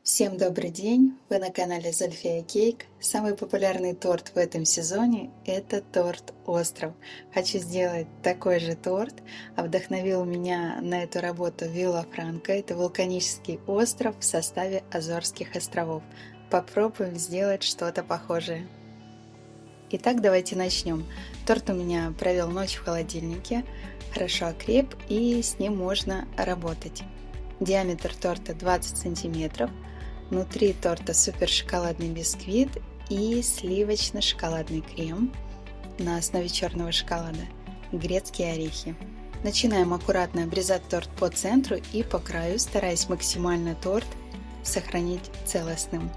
Всем добрый день! Вы на канале Зульфия Кейк. Самый популярный торт в этом сезоне – это торт «Остров». Хочу сделать такой же торт, а вдохновил меня на эту работу Вилла Франка. Это вулканический остров в составе Азорских островов. Попробуем сделать что-то похожее. Итак, давайте начнем. Торт у меня провел ночь в холодильнике, хорошо окреп, и с ним можно работать. Диаметр торта 20 сантиметров. Внутри торта супер шоколадный бисквит и сливочно-шоколадный крем на основе черного шоколада, грецкие орехи. Начинаем аккуратно обрезать торт по центру и по краю, стараясь максимально торт сохранить целостным.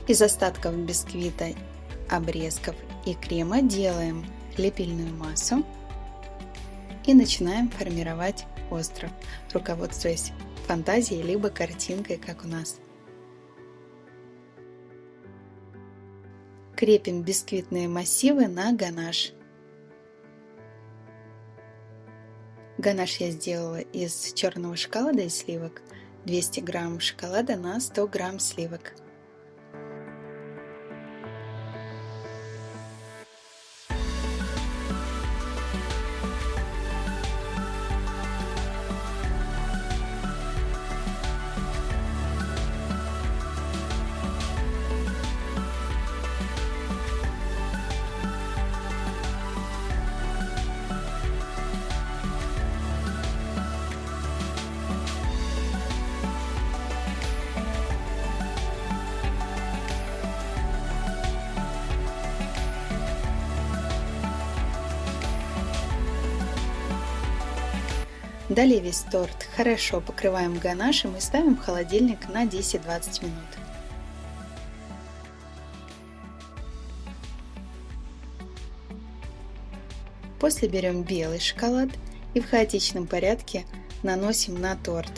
Из остатков бисквита, обрезков и крема делаем лепильную массу и начинаем формировать остров, руководствуясь фантазией либо картинкой, как у нас. Крепим бисквитные массивы на ганаш. Ганаш я сделала из черного шоколада и сливок. 200 грамм шоколада на 100 грамм сливок. Далее весь торт хорошо покрываем ганашем и ставим в холодильник на 10-20 минут. После берем белый шоколад и в хаотичном порядке наносим на торт.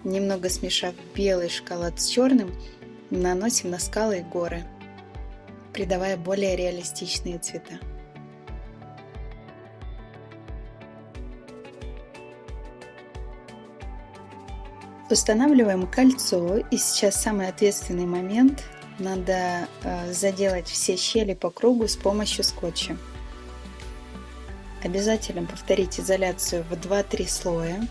Немного смешав белый шоколад с черным, наносим на скалы и горы, придавая более реалистичные цвета. Устанавливаем кольцо, и сейчас самый ответственный момент. Надо заделать все щели по кругу с помощью скотча. Обязательно повторить изоляцию в 2-3 слоя,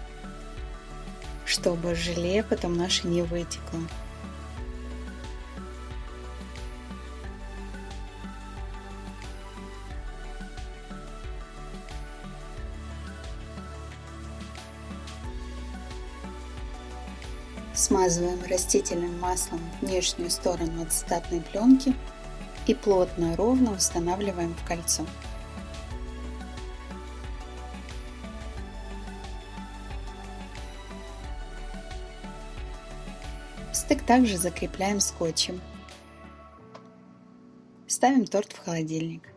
чтобы желе потом наше не вытекло. Смазываем растительным маслом внешнюю сторону ацетатной пленки и плотно, ровно устанавливаем в кольцо. Стык также закрепляем скотчем. Ставим торт в холодильник.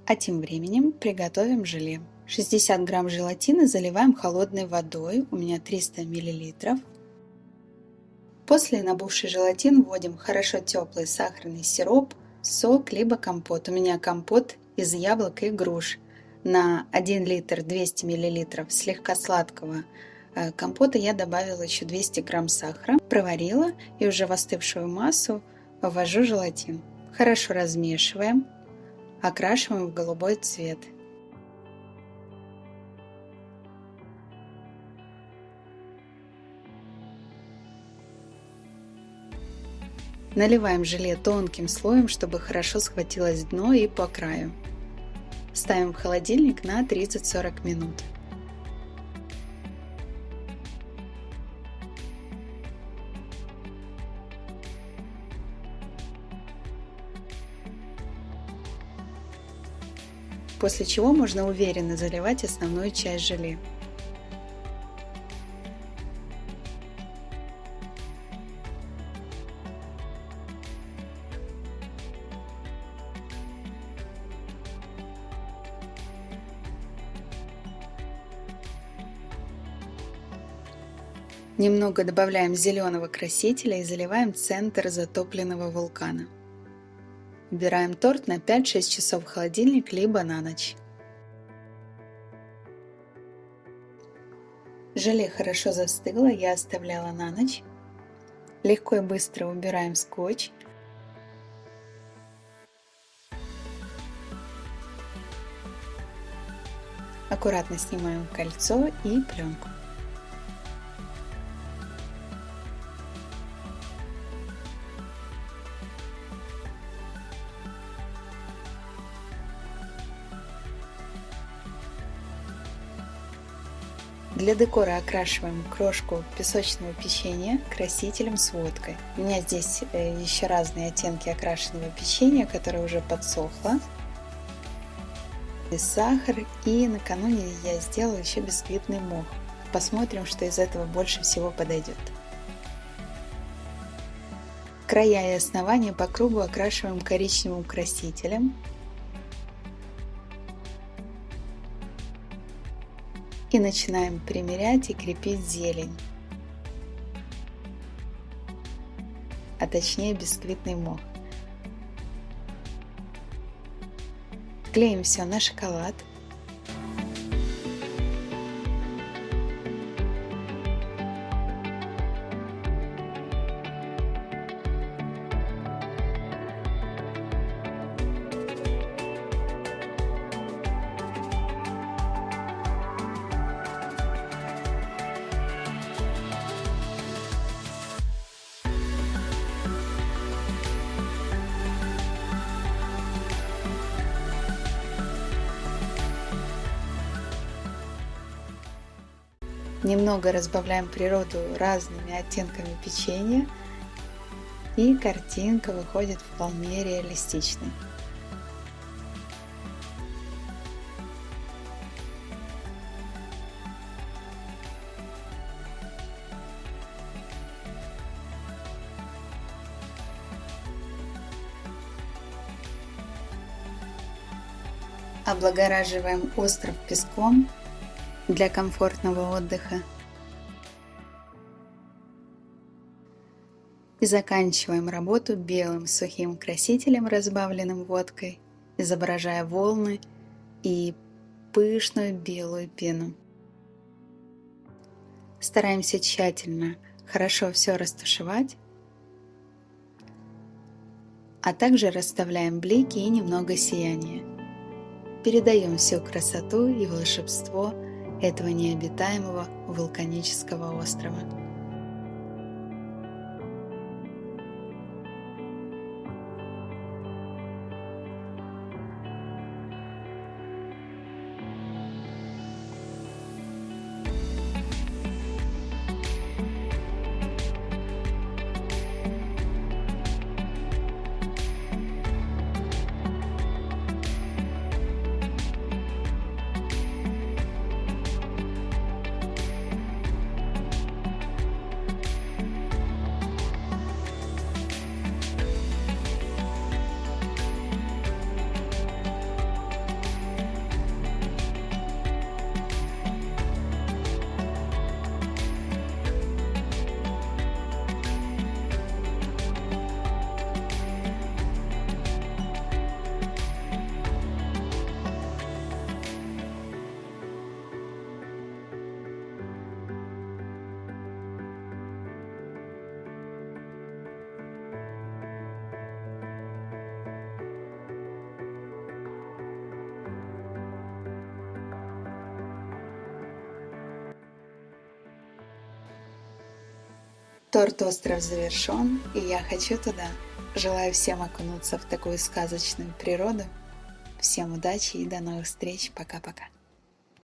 А тем временем приготовим желе. 60 грамм желатина заливаем холодной водой, у меня 300 мл. После набухший желатин вводим хорошо теплый сахарный сироп, сок либо компот. У меня компот из яблок и груш. На 1 литр 200 мл слегка сладкого компота я добавила еще 200 грамм сахара, проварила и уже в остывшую массу ввожу желатин. Хорошо размешиваем, окрашиваем в голубой цвет. Наливаем желе тонким слоем, чтобы хорошо схватилось дно и по краю. Ставим в холодильник на 30-40 минут. После чего можно уверенно заливать основную часть желе. Немного добавляем зеленого красителя и заливаем центр затопленного вулкана. Убираем торт на 5-6 часов в холодильник, либо на ночь. Желе хорошо застыло, я оставляла на ночь. Легко и быстро убираем скотч. Аккуратно снимаем кольцо и пленку. Для декора окрашиваем крошку песочного печенья красителем с водкой. У меня здесь еще разные оттенки окрашенного печенья, которое уже подсохло. И сахар, и накануне я сделала еще бисквитный мох. Посмотрим, что из этого больше всего подойдет. Края и основания по кругу окрашиваем коричневым красителем. И начинаем примерять и крепить зелень, а точнее бисквитный мох. Клеим все на шоколад. Немного разбавляем природу разными оттенками печенья, и картинка выходит вполне реалистичной. Облагораживаем остров песком для комфортного отдыха. И заканчиваем работу белым сухим красителем, разбавленным водкой, изображая волны и пышную белую пену. Стараемся тщательно, хорошо все растушевать, а также расставляем блики и немного сияния. Передаем всю красоту и волшебство этого необитаемого вулканического острова. Торт «Остров» завершен, и я хочу туда. Желаю всем окунуться в такую сказочную природу. Всем удачи и до новых встреч. Пока-пока.